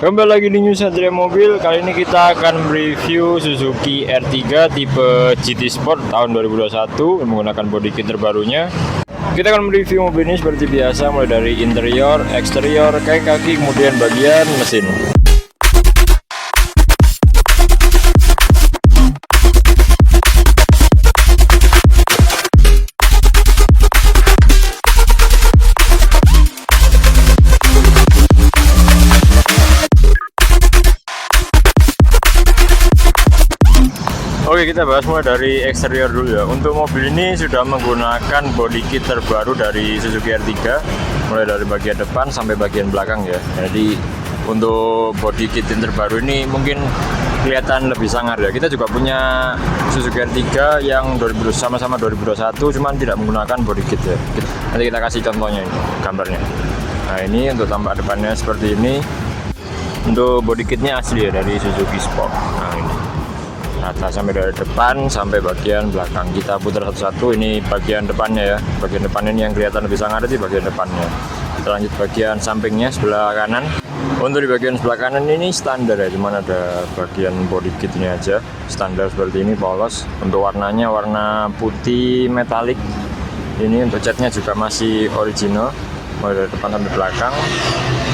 Kembali lagi di New Satria Mobil. Kali ini kita akan mereview Suzuki R3 tipe GT Sport tahun 2021 menggunakan body kit terbarunya. Kita akan mereview mobil ini seperti biasa, mulai dari interior, eksterior, kaki, kemudian bagian mesin. Oke, kita bahas mulai dari eksterior dulu ya. Untuk mobil ini sudah menggunakan body kit terbaru dari Suzuki R3, mulai dari bagian depan sampai bagian belakang ya. Jadi untuk body kit yang terbaru ini mungkin kelihatan lebih sangar ya. Kita juga punya Suzuki R3 yang sama-sama 2021, cuman tidak menggunakan body kit ya. Nanti kita kasih contohnya ini, gambarnya. Nah, ini untuk tampak depannya seperti ini. Untuk body kitnya asli ya dari Suzuki Sport. Nah, ini atas sampai dari depan sampai bagian belakang. Kita putar satu-satu. Ini bagian depannya ya. Bagian depan ini yang kelihatan lebih sangar di bagian depannya. Kita lanjut bagian sampingnya sebelah kanan. Untuk di bagian sebelah kanan ini standar ya, cuman ada bagian body kitnya aja standar seperti ini, polos. Untuk warnanya warna putih metalik. Ini untuk catnya juga masih original, mulai dari depan sampai belakang.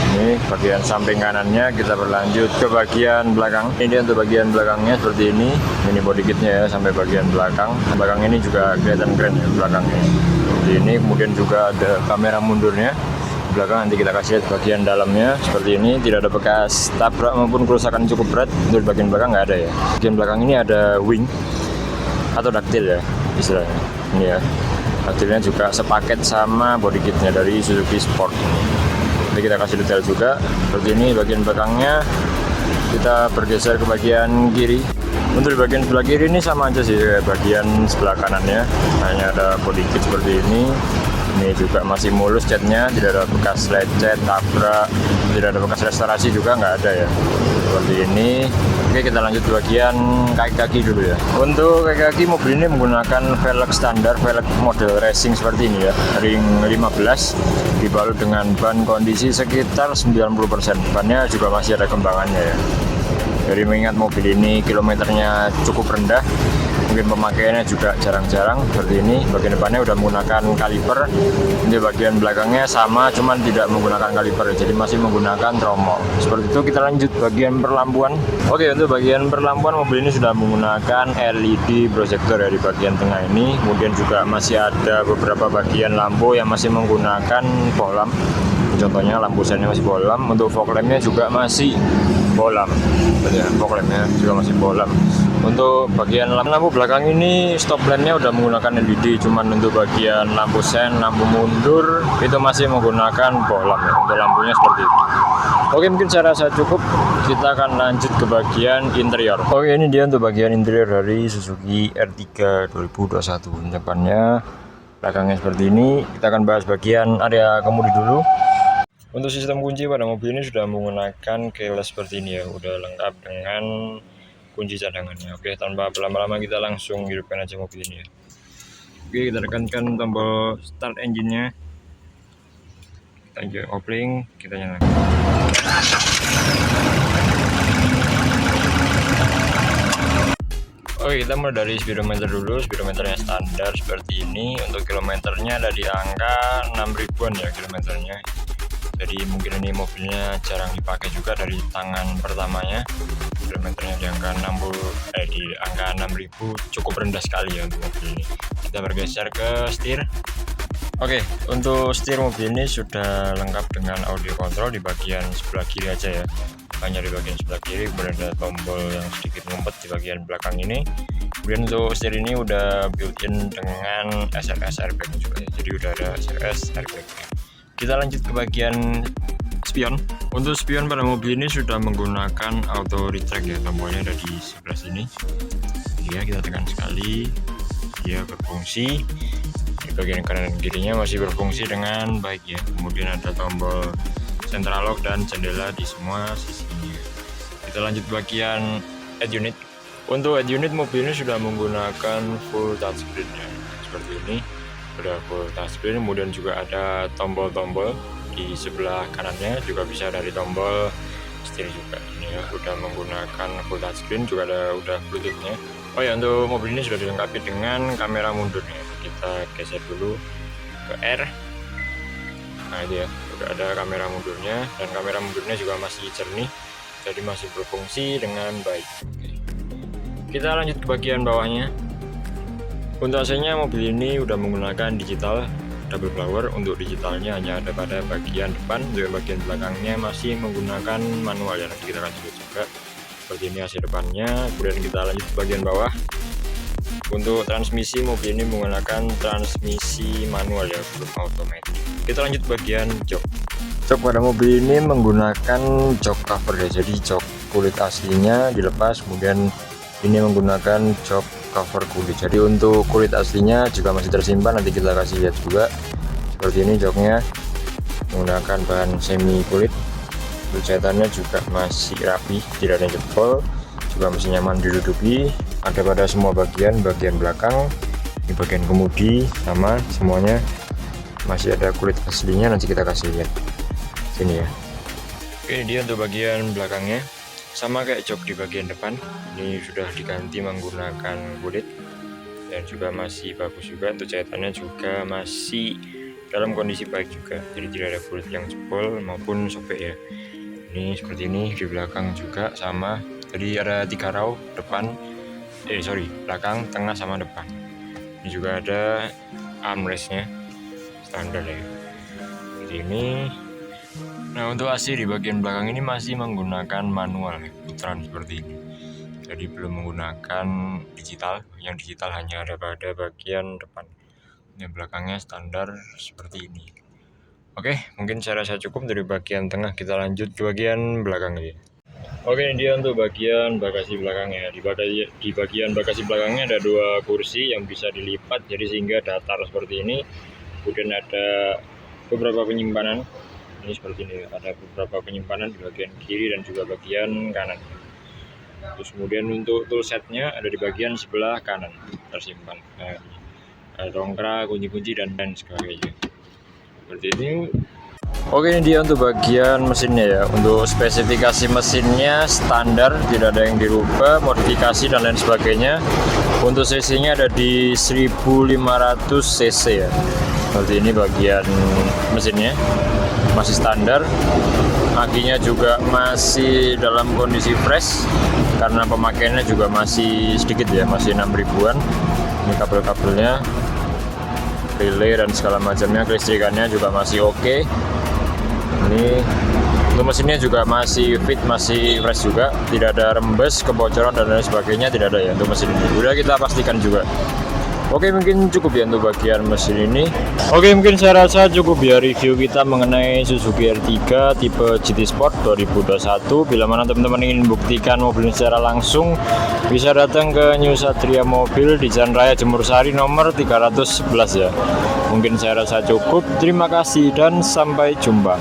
Ini bagian samping kanannya. Kita berlanjut ke bagian belakang. Ini untuk bagian belakangnya seperti ini. Ini body kitnya ya sampai bagian belakang. Belakang ini juga kelihatan keren ya belakangnya. Seperti ini. Kemudian juga ada kamera mundurnya. Belakang nanti kita kasih lihat bagian dalamnya seperti ini. Tidak ada bekas tabrak maupun kerusakan cukup berat. Untuk bagian belakang nggak ada ya. Bagian belakang ini ada wing atau daktil ya istilahnya. Ini ya. Daktilnya juga sepaket sama body kitnya dari Suzuki Sport. Nanti kita kasih detail juga seperti ini. Bagian belakangnya kita bergeser ke bagian kiri. Untuk di bagian sebelah kiri ini sama aja sih kayak bagian sebelah kanannya, hanya ada body kit seperti ini. Ini juga masih mulus catnya, tidak ada bekas lecet, tabrak, tidak ada bekas restorasi juga nggak ada ya. Seperti ini. Oke, kita lanjut ke bagian kaki-kaki dulu ya. Untuk kaki-kaki mobil ini menggunakan velg standar, velg model racing seperti ini ya. Ring 15 dibalut dengan ban kondisi sekitar 90%. Bannya juga masih ada kembangannya ya. Jadi mengingat mobil ini kilometernya cukup rendah, mungkin pemakaiannya juga jarang-jarang seperti ini. Bagian depannya udah menggunakan kaliper. Ini bagian belakangnya sama, cuman tidak menggunakan kaliper, jadi masih menggunakan tromol. Seperti itu. Kita lanjut bagian perlampuan. Oke, untuk bagian perlampuan mobil ini sudah menggunakan LED proyektor ya di bagian tengah ini. Kemudian juga masih ada beberapa bagian lampu yang masih menggunakan bohlam. Contohnya lampu sennya masih bohlam. Untuk fog lampnya juga masih bohlam. Fog lampnya juga masih bohlam. Untuk bagian lampu belakang ini stop lampnya udah menggunakan LED, cuman untuk bagian lampu sen, lampu mundur itu masih menggunakan bohlam ya. Untuk lampunya seperti itu. Oke, mungkin saya rasa cukup. Kita akan lanjut ke bagian interior. Oke, ini dia untuk bagian interior dari Suzuki R3 2021. Depannya, belakangnya seperti ini. Kita akan bahas bagian area kemudi dulu. Untuk sistem kunci pada mobil ini sudah menggunakan keyless seperti ini ya, udah lengkap dengan kunci cadangannya. Oke, tanpa berlama-lama kita langsung hidupkan aja mobil ini ya. Oke, kita tekankan tombol start engine-nya. Kita hidupkan kopling, kita nyalakan. Oke, kita mulai dari speedometer dulu. Speedometernya standar seperti ini. Untuk kilometernya ada di angka 6.000-an ya kilometernya. Jadi mungkin ini mobilnya jarang dipakai juga dari tangan pertamanya. Kilometernya di angka 6.000 cukup rendah sekali ya untuk mobil ini. Kita bergeser ke setir. Oke, untuk setir mobil ini sudah lengkap dengan audio control di bagian sebelah kiri aja ya. Hanya di bagian sebelah kiri, kemudian ada tombol yang sedikit ngumpet di bagian belakang ini. Kemudian untuk setir ini udah built-in dengan SRS airbag juga ya. Jadi udah ada SRS airbag. Kita lanjut ke bagian spion. Untuk spion pada mobil ini sudah menggunakan auto retract ya, tombolnya ada di sebelah sini. Ya, kita tekan sekali, dia berfungsi. Di bagian kanan dan kirinya masih berfungsi dengan baik ya. Kemudian ada tombol central lock dan jendela di semua sisinya. Kita lanjut bagian head unit. Untuk head unit mobil ini sudah menggunakan full touchscreen ya, seperti ini. Sudah full touchscreen, kemudian juga ada tombol-tombol di sebelah kanannya, juga bisa dari tombol setir juga. Ini ya udah menggunakan full touchscreen, juga ada udah bluetoothnya. Oh ya, untuk mobil ini sudah dilengkapi dengan kamera mundurnya. Kita geser dulu ke R. Nah itu ya, udah ada kamera mundurnya, dan kamera mundurnya juga masih jernih, jadi masih berfungsi dengan baik. Oke. Kita lanjut ke bagian bawahnya. Untuk AC-nya mobil ini udah menggunakan digital double blower. Untuk digitalnya hanya ada pada bagian depan, untuk bagian belakangnya masih menggunakan manual ya. Nanti kita kasih lihat juga. Seperti ini AC depannya. Kemudian kita lanjut ke bagian bawah. Untuk transmisi, mobil ini menggunakan transmisi manual ya, belum otomatis. Kita lanjut bagian jok. Jok pada mobil ini menggunakan jok cover ya, jadi jok kulit aslinya dilepas, kemudian ini menggunakan jok cover kulit. Jadi untuk kulit aslinya juga masih tersimpan, nanti kita kasih lihat juga. Seperti ini joknya menggunakan bahan semi kulit. Untuk jahitannya juga masih rapi, tidak ada jebol, juga masih nyaman diduduki. Ada pada semua bagian belakang, di bagian kemudi sama semuanya masih ada kulit aslinya, nanti kita kasih lihat sini ya. Oke, dia untuk bagian belakangnya sama kayak jok di bagian depan, ini sudah diganti menggunakan kulit dan juga masih bagus juga. Untuk jahitannya juga masih dalam kondisi baik juga, jadi tidak ada kulit yang jebol maupun sobek ya. Ini seperti ini, di belakang juga sama, jadi ada 3 raw depan, belakang, tengah sama depan. Ini juga ada armrestnya standar ya, seperti ini. Nah, untuk AC di bagian belakang ini masih menggunakan manual putaran seperti ini, jadi belum menggunakan digital. Yang digital hanya ada pada bagian depan. Yang belakangnya standar seperti ini. Oke, mungkin saya rasa cukup dari bagian tengah. Kita lanjut ke bagian belakang ini. Oke, ini dia untuk bagian bagasi belakangnya. Di bagian bagasi belakangnya ada 2 kursi yang bisa dilipat, jadi sehingga datar seperti ini. Kemudian ada beberapa penyimpanan. Ini seperti ini, ada beberapa penyimpanan di bagian kiri dan juga bagian kanan. Terus kemudian untuk toolsetnya ada di bagian sebelah kanan tersimpan. Nah, ada dongkrak, kunci-kunci dan lain sebagainya. Seperti ini. Oke, ini dia untuk bagian mesinnya ya. Untuk spesifikasi mesinnya standar, tidak ada yang dirubah, modifikasi dan lain sebagainya. Untuk cc-nya ada di 1500 cc ya. Seperti ini bagian mesinnya, masih standar. Akinya juga masih dalam kondisi fresh karena pemakaiannya juga masih sedikit ya, masih 6 ribuan. Ini kabel-kabelnya, relay dan segala macamnya, kelistrikannya juga masih oke. Ini untuk mesinnya juga masih fit, masih fresh juga, tidak ada rembes, kebocoran dan lain sebagainya, tidak ada ya untuk mesin ini. Udah kita pastikan juga. Oke, mungkin cukup ya untuk bagian mesin ini. Oke, mungkin saya rasa cukup ya review kita mengenai Suzuki R3 tipe GT Sport 2021. Bila mana teman-teman ingin buktikan mobil ini secara langsung, bisa datang ke New Satria Mobil di Jalan Raya Jemur Sari nomor 311 ya. Mungkin saya rasa cukup. Terima kasih dan sampai jumpa.